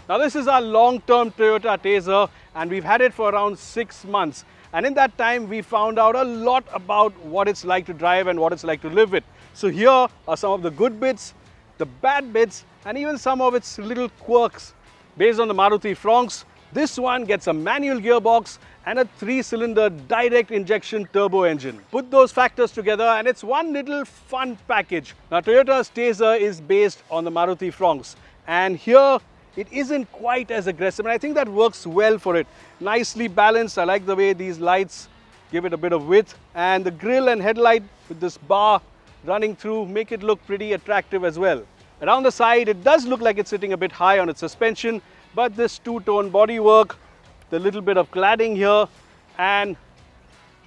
Now this is our long-term Toyota Taisor and we've had it for around 6 months. And in that time we found out a lot about what it's like to drive and what it's like to live with. So here are some of the good bits, the bad bits, and even some of its little quirks. Based on the Maruti Fronx, this one gets a manual gearbox and a 3-cylinder direct injection turbo engine. Put those factors together and it's one little fun package. Now Toyota's Taisor is based on the Maruti Fronx and here it isn't quite as aggressive and I think that works well for it. Nicely balanced. I like the way these lights give it a bit of width, and the grille and headlight with this bar running through make it look pretty attractive as well. Around the side it does look like it's sitting a bit high on its suspension, but this two-tone bodywork, the little bit of cladding here and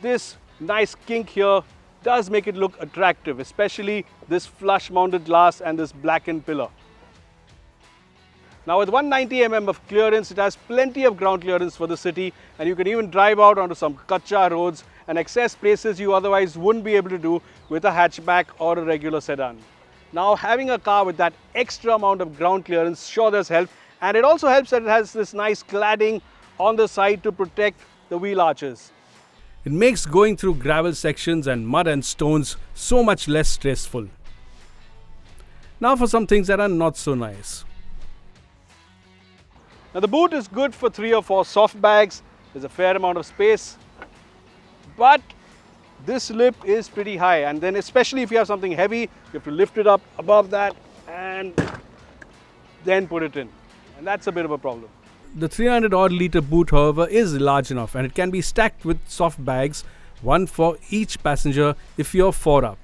this nice kink here does make it look attractive, especially this flush mounted glass and this blackened pillar. Now with 190 mm of clearance, it has plenty of ground clearance for the city and you can even drive out onto some kacha roads and access places you otherwise wouldn't be able to do with a hatchback or a regular sedan. Now having a car with that extra amount of ground clearance sure does help, and it also helps that it has this nice cladding on the side to protect the wheel arches. It makes going through gravel sections and mud and stones so much less stressful. Now for some things that are not so nice. Now the boot is good for 3 or 4 soft bags. There's a fair amount of space, but this lip is pretty high, and then especially if you have something heavy, you have to lift it up above that and then put it in, and that's a bit of a problem. The 300 odd litre boot, however, is large enough and it can be stacked with soft bags, one for each passenger if you're 4 up.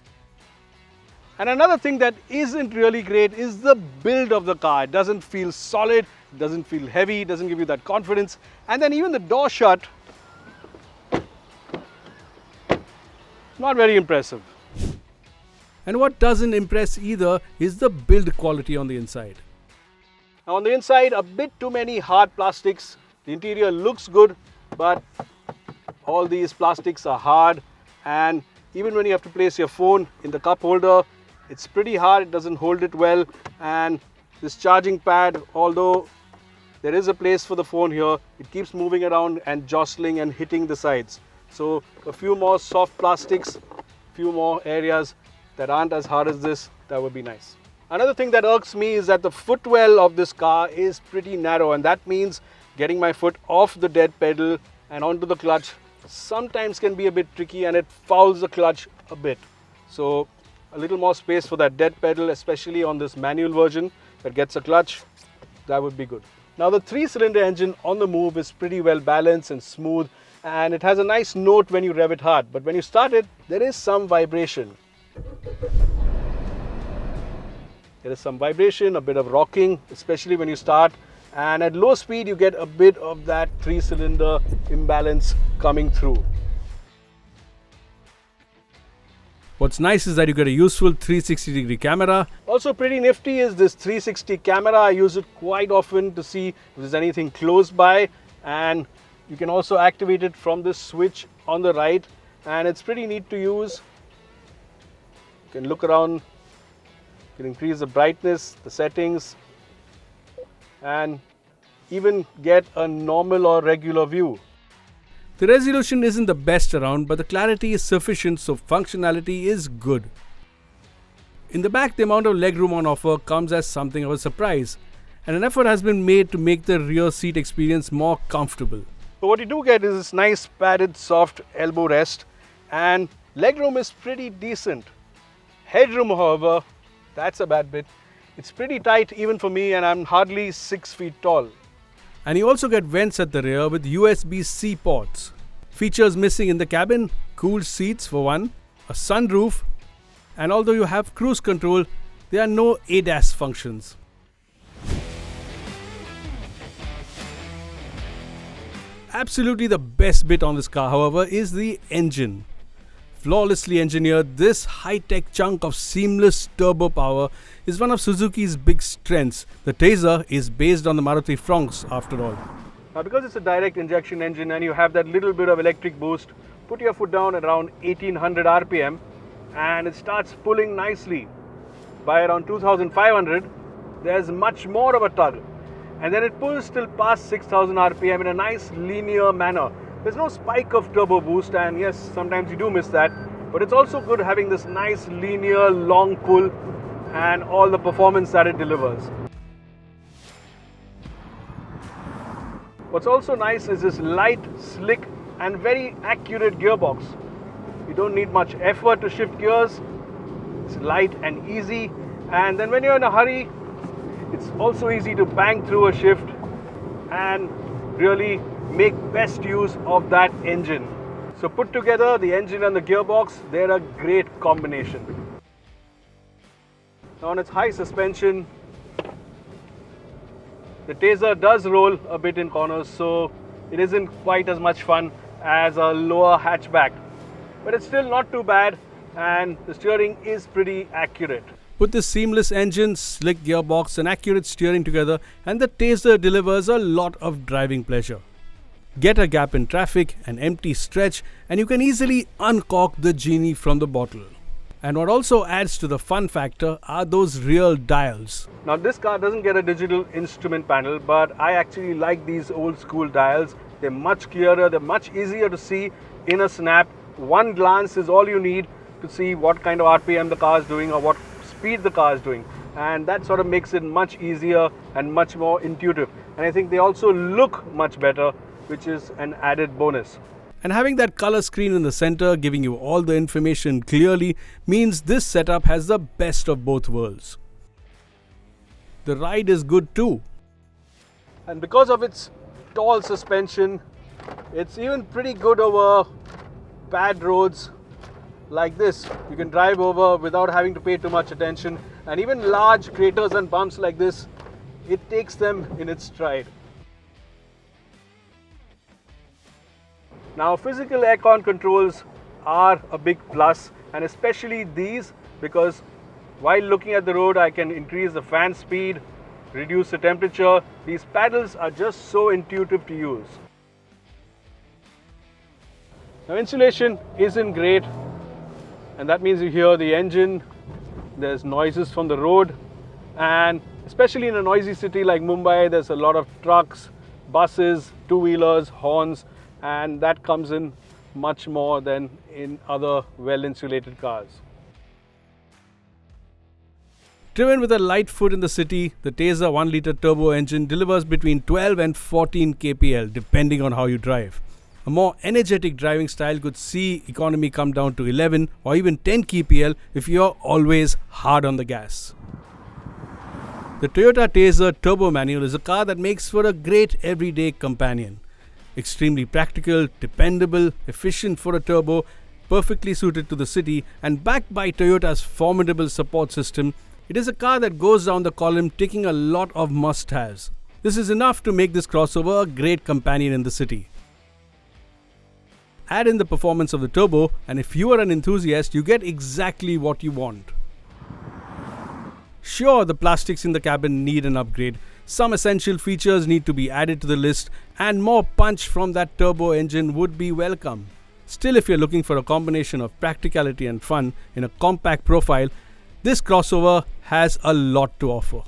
And another thing that isn't really great is the build of the car. It doesn't feel solid, it doesn't feel heavy, it doesn't give you that confidence. And then even the door shut, not very impressive. And what doesn't impress either is the build quality on the inside. Now on the inside, a bit too many hard plastics. The interior looks good, but all these plastics are hard, and even when you have to place your phone in the cup holder, it's pretty hard, it doesn't hold it well. And this charging pad, although there is a place for the phone here, it keeps moving around and jostling and hitting the sides. So a few more soft plastics, few more areas that aren't as hard as this, that would be nice. Another thing that irks me is that the footwell of this car is pretty narrow, and that means getting my foot off the dead pedal and onto the clutch sometimes can be a bit tricky, and it fouls the clutch a bit. So a little more space for that dead pedal, especially on this manual version that gets a clutch, that would be good. Now the 3-cylinder engine on the move is pretty well balanced and smooth, and it has a nice note when you rev it hard, but when you start it, there is some vibration. There is some vibration, a bit of rocking, especially when you start, and at low speed you get a bit of that 3-cylinder imbalance coming through. What's nice is that you get a useful 360-degree camera. Also pretty nifty is this 360 camera. I use it quite often to see if there's anything close by, and you can also activate it from this switch on the right, and it's pretty neat to use. You can look around, you can increase the brightness, the settings, and even get a normal or regular view. The resolution isn't the best around, but the clarity is sufficient, so functionality is good. In the back, the amount of legroom on offer comes as something of a surprise, and an effort has been made to make the rear seat experience more comfortable. So what you do get is this nice padded soft elbow rest, and legroom is pretty decent. Headroom, however, that's a bad bit. It's pretty tight even for me, and I'm hardly 6 feet tall. And you also get vents at the rear with USB-C ports. Features missing in the cabin: cooled seats for one, a sunroof, and although you have cruise control, there are no ADAS functions. Absolutely the best bit on this car, however, is the engine. Flawlessly engineered, this high-tech chunk of seamless turbo power is one of Suzuki's big strengths. The Taisor is based on the Maruti Fronx after all. Now because it's a direct injection engine and you have that little bit of electric boost, put your foot down at around 1800 RPM and it starts pulling nicely. By around 2500, there's much more of a tug. and then it pulls till past 6000 rpm in a nice linear manner. There's no spike of turbo boost, and yes, sometimes you do miss that, but it's also good having this nice linear long pull and all the performance that it delivers. What's also nice is this light, slick and very accurate gearbox. You don't need much effort to shift gears. It's light and easy, and then when you're in a hurry, it's also easy to bang through a shift and really make best use of that engine. So put together, the engine and the gearbox, they're a great combination. Now on its high suspension, the Taisor does roll a bit in corners, so it isn't quite as much fun as a lower hatchback. But it's still not too bad, and the steering is pretty accurate. Put this seamless engine, slick gearbox and accurate steering together, and the Taisor delivers a lot of driving pleasure. Get a gap in traffic, an empty stretch, and you can easily uncork the genie from the bottle. And what also adds to the fun factor are those real dials. Now this car doesn't get a digital instrument panel, but I actually like these old school dials. They're much clearer, they're much easier to see in a snap. One glance is all you need to see what kind of RPM the car is doing or what speed the car is doing, and that sort of makes it much easier and much more intuitive. And I think they also look much better, which is an added bonus. And having that color screen in the center giving you all the information clearly means this setup has the best of both worlds. The ride is good too. And because of its tall suspension, it's even pretty good over bad roads like this. You can drive over without having to pay too much attention, and even large craters and bumps like this, it takes them in its stride. Now physical aircon controls are a big plus, and especially these, because while looking at the road I can increase the fan speed, reduce the temperature. These paddles are just so intuitive to use. Now insulation isn't great, and that means you hear the engine, there's noises from the road, and especially in a noisy city like Mumbai, there's a lot of trucks, buses, two-wheelers, horns, and that comes in much more than in other well-insulated cars. Driven with a light foot in the city, the Taisor 1-litre turbo engine delivers between 12 and 14 kpl depending on how you drive. A more energetic driving style could see economy come down to 11 or even 10 kpl if you're always hard on the gas. The Toyota Taisor turbo-manual is a car that makes for a great everyday companion. Extremely practical, dependable, efficient for a turbo, perfectly suited to the city, and backed by Toyota's formidable support system, it is a car that goes down the column ticking a lot of must-haves. This is enough to make this crossover a great companion in the city. Add in the performance of the turbo, and if you are an enthusiast, you get exactly what you want. Sure, the plastics in the cabin need an upgrade. Some essential features need to be added to the list, and more punch from that turbo engine would be welcome. Still, if you're looking for a combination of practicality and fun in a compact profile, this crossover has a lot to offer.